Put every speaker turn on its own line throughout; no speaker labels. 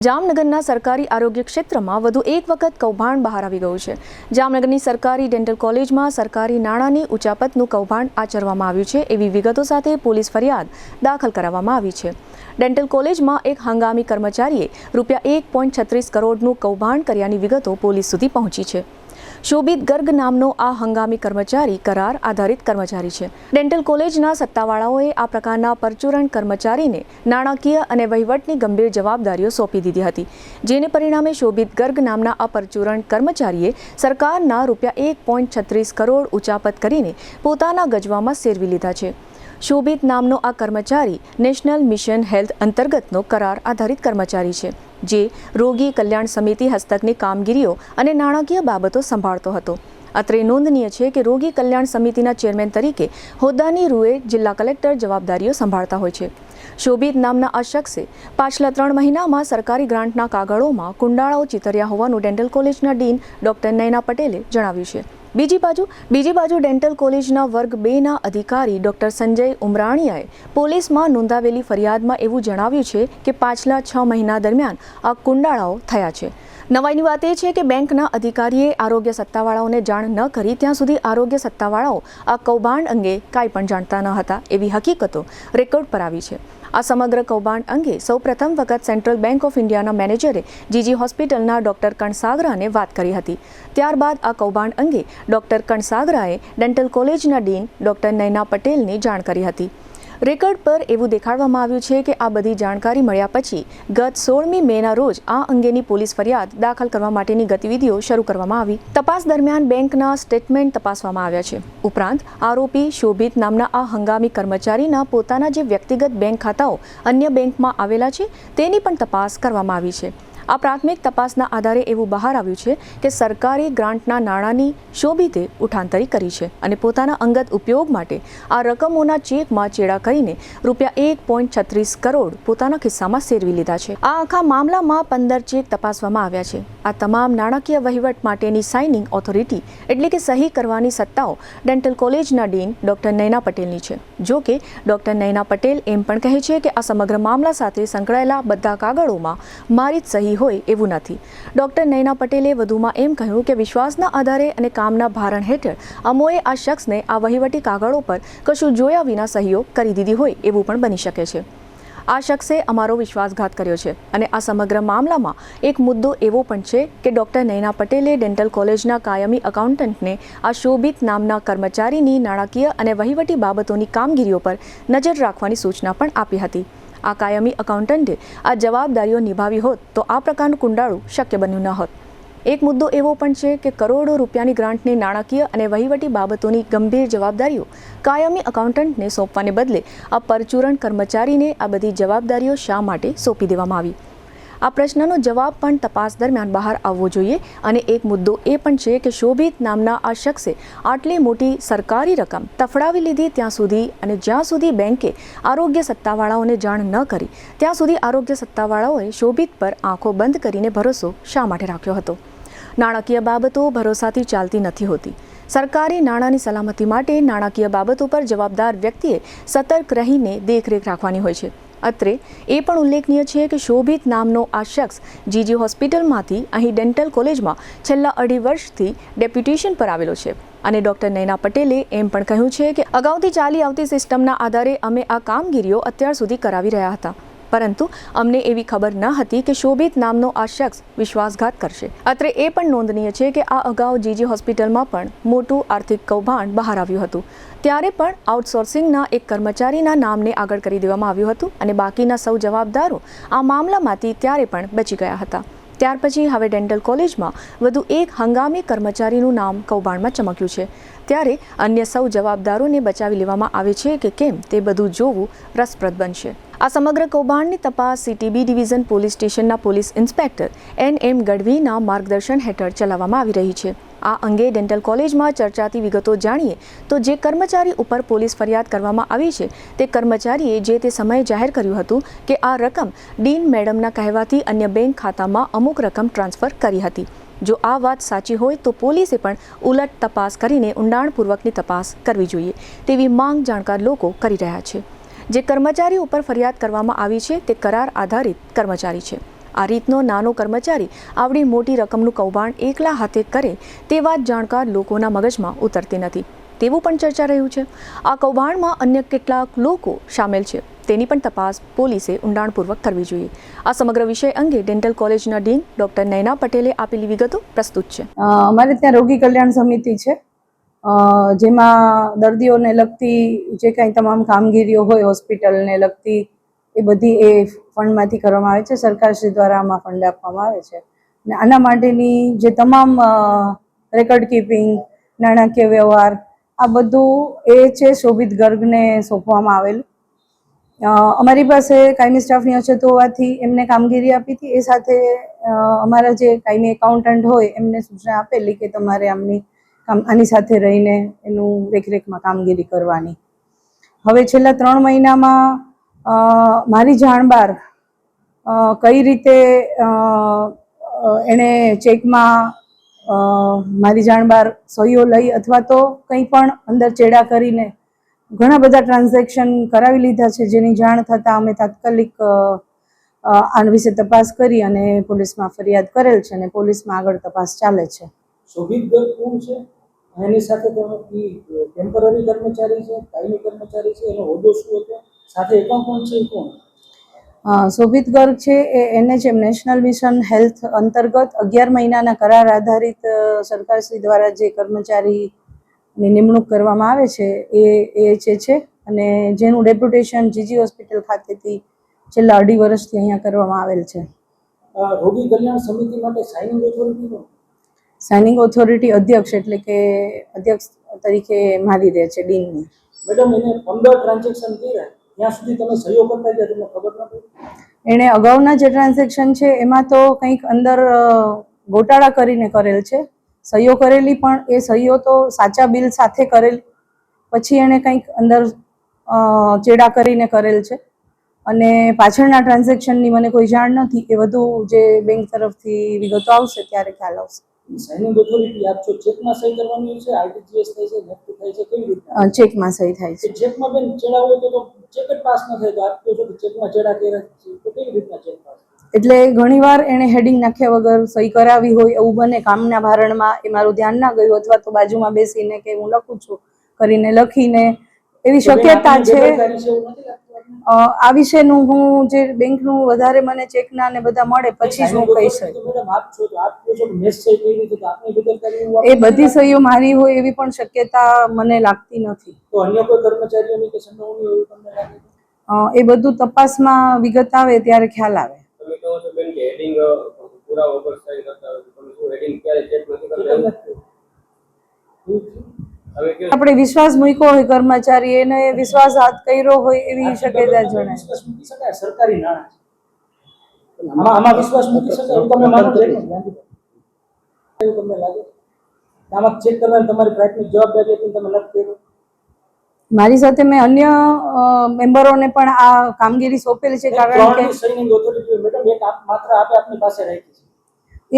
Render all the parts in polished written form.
જામનગરના સરકારી આરોગ્ય ક્ષેત્રમાં વધુ એક વખત કૌભાંડ બહાર આવી ગયું છે। જામનગરની સરકારી ડેન્ટલ કોલેજમાં સરકારી નાણાંની ઉચાપતનું કૌભાંડ આચરવામાં આવ્યું છે એવી વિગતો સાથે પોલીસ ફરિયાદ દાખલ કરાવવામાં આવી છે। ડેન્ટલ કોલેજમાં એક હંગામી કર્મચારીએ ₹1.36 કરોડનું કૌભાંડ કર્યાની વિગતો પોલીસ સુધી પહોંચી છે। શોભિત ગર્ગ નામનો આ હંગામી કર્મચારી કરાર આધારિત કર્મચારી છે। ડેન્ટલ કોલેજના સત્તાવાળાઓએ આ પ્રકારના પરચુરણ કર્મચારીને નાણાકીય અને વહીવટની ગંભીર જવાબદારીઓ સોંપી દીધી હતી, જેને પરિણામે શોભિત ગર્ગ નામના આ પરચુરણ કર્મચારીએ સરકારના ₹1.36 કરોડ ઉચાપત કરીને પોતાના ગજવામાં સેરવી લીધા છે। શોભિત નામનો આ કર્મચારી નેશનલ મિશન હેલ્થ અંતર્ગતનો કરાર આધારિત કર્મચારી છે, જે રોગી કલ્યાણ સમિતિ હસ્તકની કામગીરીઓ અને નાણાકીય બાબતો સંભાળતો હતો। અત્રે નોંધનીય છે કે રોગી કલ્યાણ સમિતિના ચેરમેન તરીકે હોદ્દાની રૂએ જિલ્લા કલેક્ટર જવાબદારીઓ સંભાળતા હોય છે। શોભિત નામના આ શખ્સે પાછલા 3 મહિનામાં સરકારી ગ્રાન્ટના કાગળોમાં કુંડાળાઓ ચિતર્યા હોવાનું ડેન્ટલ કોલેજના ડીન ડોક્ટર નયના પટેલે જણાવ્યું છે। બીજી બાજુ ડેન્ટલ કોલેજના વર્ગ 2ના અધિકારી ડોક્ટર સંજય ઉમરાણીયાએ પોલીસમાં નોંધાવેલી ફરિયાદમાં એવું જણાવ્યું છે કે પાછલા 6 મહિના દરમિયાન આ કુંડાળાઓ થયા છે। નવાઈની વાત એ છે કે બેંકના અધિકારીએ આરોગ્ય સત્તાવાળાઓને જાણ ન કરી ત્યાં સુધી આરોગ્ય સત્તાવાળાઓ આ કૌભાંડ અંગે કાંઈ પણ જાણતા ન હતા એવી હકીકતો રેકોર્ડ પર આવી છે। આ સમગ્ર કૌભાંડ અંગે સૌપ્રથમ વખત સેન્ટ્રલ બેંક ઓફ ઇન્ડિયાના મેનેજરે જીજી હોસ્પિટલના ડોક્ટર કણસાગરાને વાત કરી હતી। ત્યારબાદ આ કૌભાંડ અંગે ડોક્ટર કણસાગરાએ ડેન્ટલ કોલેજના ડીન ડોક્ટર નયના પટેલને જાણ કરી હતી। રેકોર્ડ પર એવું દેખાડવામાં આવ્યું છે કે આ બધી જાણકારી મળ્યા પછી ગત 16મી મેના રોજ આ અંગેની પોલીસ ફરિયાદ દાખલ કરવા માટેની ગતિવિધિઓ શરૂ કરવામાં આવી। તપાસ દરમિયાન બેંકના સ્ટેટમેન્ટ તપાસવામાં આવ્યા છે। ઉપરાંત આરોપી શોભિત નામના આ હંગામી કર્મચારીના પોતાના જે વ્યક્તિગત બેંક ખાતાઓ અન્ય બેંકમાં આવેલા છે તેની પણ તપાસ કરવામાં આવી છે। આ પ્રાથમિક તપાસના આધારે એવું બહાર આવ્યું છે કે સરકારી ગ્રાન્ટના નાણાંની શોભિતે ઉઠાંતરી કરી છે અને પોતાના અંગત ઉપયોગ માટે આ રકમોના ચેકમાં ચેડા કરીને ₹1.36 કરોડ પોતાના ખિસ્સામાં સેરવી લીધા છે। આ આખા મામલામાં 15 ચેક તપાસવામાં આવ્યા છે। આ તમામ નાણાકીય વહીવટ માટેની સાઇનિંગ ઓથોરિટી એટલે કે સહી કરવાની સત્તાઓ ડેન્ટલ કોલેજના ડીન ડોક્ટર નયના પટેલની છે। જો કે ડોક્ટર નયના પટેલ એમ પણ કહે છે કે આ સમગ્ર મામલા સાથે સંકળાયેલા બધા કાગળોમાં મારી જ સહી હોય એવું નથી। ડોક્ટર નયના પટેલે વધુમાં એમ કહ્યું કે વિશ્વાસના આધારે અને કામના ભારણ હેઠળ અમોએ આ શખ્સને આ વહીવટી કાગળો પર કશું જોયા વિના સહીઓ કરી દીધી હોય એવું પણ બની શકે છે। આ શખ્સે અમારો વિશ્વાસઘાત કર્યો છે અને આ સમગ્ર મામલામાં એક મુદ્દો એવો પણ છે કે ડોક્ટર નયના પટેલે ડેન્ટલ કોલેજના કાયમી એકાઉન્ટન્ટને આ શોભિત નામના કર્મચારીની નાણાકીય અને વહીવટી બાબતોની કામગીરીઓ પર નજર રાખવાની સૂચના પણ આપી હતી। આ કાયમી એકાઉન્ટન્ટે આ જવાબદારીઓ નિભાવી હોત તો આ પ્રકારનું કુંડાળું શક્ય બન્યું ન હોત। એક મુદ્દો એવો પણ છે કે કરોડો રૂપિયાની ગ્રાન્ટની નાણાકીય અને વહીવટી બાબતોની ગંભીર જવાબદારીઓ કાયમી એકાઉન્ટન્ટને સોંપવાને બદલે આ પરચુરણ કર્મચારીને આ બધી જવાબદારીઓ શા માટે સોંપી દેવામાં આવી? આ પ્રશ્નનો જવાબ પણ તપાસ દરમિયાન બહાર આવવો જોઈએ। અને એક મુદ્દો એ પણ છે કે શોભિત નામના આ શખ્સે આટલી મોટી સરકારી રકમ તફડાવી લીધી ત્યાં સુધી અને જ્યાં સુધી બેંકે આરોગ્ય સત્તાવાળાઓને જાણ ન કરી ત્યાં સુધી આરોગ્ય સત્તાવાળાઓએ શોભિત પર આંખો બંધ કરીને ભરોસો શા માટે રાખ્યો હતો? નાણાકીય બાબતો ભરોસાથી ચાલતી નથી હોતી। સરકારી નાણાંની સલામતી માટે નાણાકીય બાબતો પર જવાબદાર વ્યક્તિએ સતર્ક રહીને દેખરેખ રાખવાની હોય છે। અત્રે એ પણ ઉલ્લેખનીય છે કે શોભિત નામનો આ શખ્સ જીજી હોસ્પિટલમાંથી અહીં ડેન્ટલ કોલેજમાં છેલ્લા 2.5 વર્ષથી ડેપ્યુટેશન પર આવેલો છે અને ડોક્ટર નયના પટેલે એમ પણ કહ્યું છે કે અગાઉથી ચાલી આવતી સિસ્ટમના આધારે અમે આ કામગીરીઓ અત્યાર સુધી કરાવી રહ્યા હતા, પરંતુ અમને એવી ખબર ન હતી કે શોભિત નામનો આ શખ્સ વિશ્વાસઘાત કરશે। અત્રે એ પણ નોંધનીય છે કે આ અગાઉ જીજી હોસ્પિટલમાં પણ મોટું આર્થિક કૌભાંડ બહાર આવ્યું હતું। ત્યારે પણ આઉટસોર્સિંગના એક કર્મચારીના નામને આગળ કરી દેવામાં આવ્યું હતું અને બાકીના સૌ જવાબદારો આ મામલામાંથી ત્યારે પણ બચી ગયા હતા। ત્યાર પછી હવે ડેન્ટલ કોલેજમાં વધુ એક હંગામી કર્મચારીનું નામ કૌભાંડમાં ચમક્યું છે। ત્યારે અન્ય સૌ જવાબદારોને બચાવી લેવામાં આવે છે કે કેમ તે બધું જોવું રસપ્રદ બનશે। આ સમગ્ર કૌભાંડની તપાસ સીટીબી ડિવિઝન પોલીસ સ્ટેશનના પોલીસ ઇન્સ્પેક્ટર NM ગઢવીના માર્ગદર્શન હેઠળ ચલાવવામાં આવી રહી છે। આ અંગે ડેન્ટલ કોલેજમાં ચર્ચાતી વિગતો જાણીએ તો જે કર્મચારી ઉપર પોલીસ ફરિયાદ કરવામાં આવી છે તે કર્મચારીએ જે તે સમયે જાહેર કર્યું હતું કે આ રકમ ડીન મેડમના કહેવાથી અન્ય બેંક ખાતામાં અમુક રકમ ટ્રાન્સફર કરી હતી। જો આ વાત સાચી હોય તો પોલીસે પણ ઉલટ તપાસ કરીને ઊંડાણપૂર્વકની તપાસ કરવી જોઈએ તેવી માંગ જાણકાર લોકો કરી રહ્યા છે। જે કર્મચારી ઉપર ફરિયાદ કરવામાં આવી છે તે કરાર આધારિત કર્મચારી છે। આ રીતનો નાનો કર્મચારી આવડી મોટી રકમનું કૌભાંડ એકલા હાથે કરે તે વાત જાણકાર લોકોના મગજમાં ઉતરતી નથી તેવું પણ ચર્ચા રહ્યું છે. આ કૌભાંડમાં અન્ય કેટલાક લોકો સામેલ છે તેની પણ તપાસ પોલીસે ઊંડાણપૂર્વક કરવી જોઈએ. આ સમગ્ર વિષય અંગે ડેન્ટલ કોલેજના ડીન ડોક્ટર નયના પટેલે આપેલી વિગતો પ્રસ્તુત છે.
અમારે ત્યાં રોગી કલ્યાણ સમિતિ છે, જેમાં દર્દીઓને લગતી જે કાંઈ તમામ કામગીરીઓ હોય હોસ્પિટલને લગતી એ બધી એ ફંડમાંથી કરવામાં આવે છે. સરકારશ્રી દ્વારા આમાં ફંડ આપવામાં આવે છે અને આના માટેની જે તમામ રેકોર્ડ કીપિંગ, નાણાકીય વ્યવહાર આ બધું એ છે શોભિત ગર્ગને સોંપવામાં આવેલું. અમારી પાસે કાયમી સ્ટાફની અછત હોવાથી એમને કામગીરી આપી હતી. એ સાથે અમારા જે કાયમી એકાઉન્ટન્ટ હોય એમને સૂચના આપેલી કે તમારે આની સાથે રહીને એનું દેખરેખમાં કામગીરી કરવાની. હવે છેલ્લા 3 મહિનામાં મારી જાણ બહાર કઈ રીતે એણે ચેકમાં મારી જાણ બહાર સહીઓ લઈ અથવા તો કંઈ પણ અંદર ચેડા કરીને ઘણા બધા ટ્રાન્ઝેક્શન કરાવી લીધા છે, જેની જાણ થતાં અમે તાત્કાલિક આ વિશે તપાસ કરી અને પોલીસમાં ફરિયાદ કરેલ છે અને પોલીસમાં આગળ તપાસ ચાલે છે.
શોભિત ગર્ગ કોણ છે? એની સાથે ટેમ્પરરી કર્મચારી છે, કાયમી કર્મચારી છે, એનો હોદ્દો શું હતો? સાથે એકાઉન્ટન્ટ છે કોણ?
શોભિત ગર્ગ છે એ NHM નેશનલ મિશન હેલ્થ અંતર્ગત 11 મહિનાના કરાર આધારિત સરકારશ્રી દ્વારા જે કર્મચારીની નિમણૂક કરવામાં આવે છે એ છે અને જેનું ડેપ્યુટેશન જીજી હોસ્પિટલ ખાતેથી છેલ્લા 2.5 વર્ષથી અહીંયા કરવામાં આવેલ છે.
રોગી કલ્યાણ સમિતિ માટે સાઇનિંગ ઓથોરિટી કોણ?
સાઇનિંગ ઓથોરિટી અધ્યક્ષ એટલે કે અધ્યક્ષ તરીકે મારી રહે છે ડીનની.
મેડમ, એને 15 ટ્રાન્ઝેક્શન કર્યા ત્યાં સુધી તમે સહીઓ કરતા ગયા તમને ખબર ન પડી?
એણે અગાઉના જે ટ્રાન્ઝેક્શન છે એમાં તો કંઈક અંદર ગોટાળા કરીને કરેલ છે. સહીઓ કરેલી પણ એ સહીઓ તો સાચા બિલ સાથે કરેલ, પછી એણે કંઈક અંદર ચેડા કરીને કરેલ છે અને પાછળના ટ્રાન્ઝેક્શનની મને કોઈ જાણ નથી. એ બધું જે બેંક તરફથી વિગતો આવશે ત્યારે ખ્યાલ આવશે.
સાઇનિંગ ઓથોરિટી આપ છો, ચેકમાં સહી કરવાની છે, આરટીજીએસ થાય છે, નેફ્ટ થાય છે, કેવી રીતે?
ચેકમાં સહી થાય છે.
ચેકમાં બેન ચેડા હોય તો ચેક જ પાસ ન થાય, તો આપ કહો છો કે ચેકમાં ચેડા કર્યા છે તો કેવી રીતના ચેક પાસ?
એટલે ઘણીવાર એણે હેડિંગ નાખ્યા વગર સહી કરાવી હોય એવું બને. કામના ભારણમાં એ મારું ધ્યાન ના ગયું અથવા તો બાજુમાં બેસીને કે હું લખું છું કરીને લખીને એવી શક્યતા છે. આ વિશેનું હું જે બેંકનું વધારે મને ચેકના ને બધા મળે પછી જ હું કહી શકું. એ બધી સહીઓ મારી હોય એવી પણ શક્યતા મને લાગતી નથી.
તો અન્ય કોઈ કર્મચારીઓની કે સંડોવણી એવું તમને લાગે?
એ બધું તપાસમાં વિગત આવે ત્યારે ખ્યાલ આવે.
તમે કહો છો બેન કે હેડિંગ પૂરા વગર સહી કરતા હોય તો તમે શું હેડિંગ ક્યારે ચેક નથી કરતા?
આપણે વિશ્વાસ મૂક્યો હોય કર્મચારી એને વિશ્વાસઘાત કર્યો હોય એવી શક્યતા જણાય.
સરકારી નાણાં આમાં વિશ્વાસ મૂકી શકાય એવું તમે માનો છો? એવું તમને લાગે? આમાં ચેક કરવાની તમારી પ્રાથમિક જવાબદારી હતી, તમે નથી કર્યું?
મારી સાથે મેં અન્ય મેમ્બરોને પણ આ કામગીરી સોંપેલી છે, કારણ કે
સાઇનિંગ ઓથોરિટી મેડમ એક માત્ર આપની પાસે રાખી છે.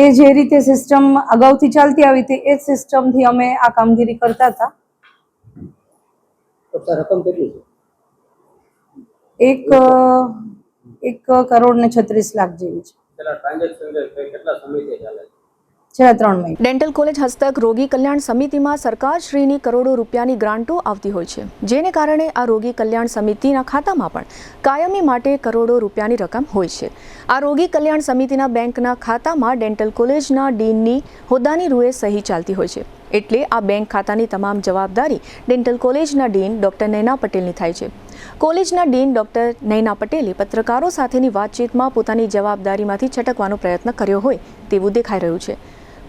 એ જે રીતે સિસ્ટમ અગાઉથી ચાલતી આવી હતી એ જ સિસ્ટમથી અમે આ કામગીરી કરતા હતા.
રકમ કેટલી છે?
1 કરોડ ને 36 લાખ જેવી છે.
પેલા ટ્રાન્ઝેક્શન કેટલા સમયથી ચાલે છે?
છેલ્લા 3 મહિના.
ડેન્ટલ કોલેજ હસ્તક રોગી કલ્યાણ સમિતિમાં સરકારશ્રીની કરોડો રૂપિયાની ગ્રાન્ટો આવતી હોય છે, જેને કારણે આ રોગી કલ્યાણ સમિતિના ખાતામાં પણ કાયમી માટે કરોડો રૂપિયાની રકમ હોય છે. આ રોગી કલ્યાણ સમિતિના બેંકના ખાતામાં ડેન્ટલ કોલેજના ડીનની હોદ્દાની રૂએ સહી ચાલતી હોય છે. એટલે આ બેંક ખાતાની તમામ જવાબદારી ડેન્ટલ કોલેજના ડીન ડોક્ટર નયના પટેલની થાય છે. કોલેજના ડીન ડોક્ટર નયના પટેલે પત્રકારો સાથેની વાતચીતમાં પોતાની જવાબદારીમાંથી છટકવાનો પ્રયત્ન કર્યો હોય તેવું દેખાઈ રહ્યું છે.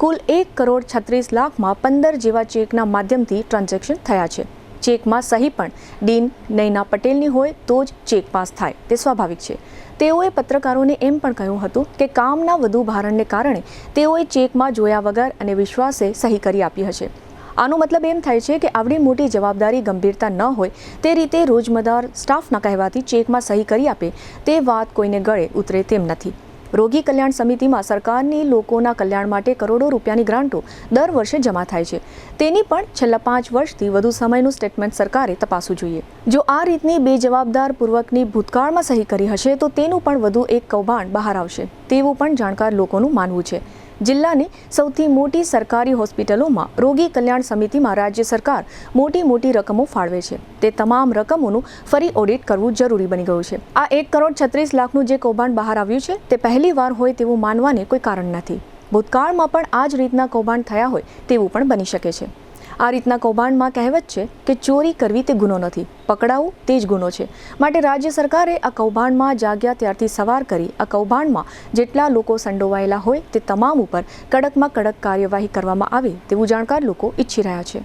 કુલ 1 કરોડ 36 લાખમાં 15 જેવા ચેકના માધ્યમથી ટ્રાન્ઝેક્શન થયા છે. ચેકમાં સહી પણ ડીન નયના પટેલની હોય તો જ ચેક પાસ થાય તે સ્વાભાવિક છે. તેઓએ પત્રકારોને એમ પણ કહ્યું હતું કે કામના વધુ ભારણને કારણે તેઓએ ચેકમાં જોયા વગર અને વિશ્વાસે સહી કરી આપી હશે. આનો મતલબ એમ થાય છે કે આવડી મોટી જવાબદારી ગંભીરતા ન હોય તે રીતે રોજમદાર સ્ટાફના કહેવાથી ચેકમાં સહી કરી આપે તે વાત કોઈને ગળે ઉતરે તેમ નથી. રોગી કલ્યાણ સમિતિમાં સરકારની લોકોના કલ્યાણ માટે કરોડો રૂપિયાની ગ્રાન્ટો દર વર્ષે જમા થાય છે. તેની પણ છેલ્લા 5 વર્ષથી વધુ સમયનું સ્ટેટમેન્ટ સરકારે તપાસવું જોઈએ. જો આ રીતની બેજવાબદારપૂર્વકની ભૂતકાળમાં સહી કરી હશે તો તેનું પણ વધુ એક કૌભાંડ બહાર આવશે તેવું પણ જાણકાર લોકોનું માનવું છે. જિલ્લાની સૌથી મોટી સરકારી હોસ્પિટલોમાં રોગી કલ્યાણ સમિતિમાં રાજ્ય સરકાર મોટી રકમો ફાળવે છે. તે તમામ રકમોનું ફરી ઓડિટ કરવું જરૂરી બની ગયું છે. આ 1,36,00,000નું જે કૌભાંડ બહાર આવ્યું છે તે પહેલી વાર હોય તેવું માનવાને કોઈ કારણ નથી. ભૂતકાળમાં પણ આ જ રીતના કૌભાંડ થયા હોય તેવું પણ બની શકે છે. આ રીતના કૌભાંડમાં કહેવત છે કે ચોરી કરવી તે ગુનો નથી, પકડાવું તે જ ગુનો છે. માટે રાજ્ય સરકારે આ કૌભાંડમાં જાગ્યા ત્યારથી સવાર કરી આ કૌભાંડમાં જેટલા લોકો સંડોવાયેલા હોય તે તમામ ઉપર કડકમાં કડક કાર્યવાહી કરવામાં આવે તેવું જાણકાર લોકો ઈચ્છી રહ્યા છે.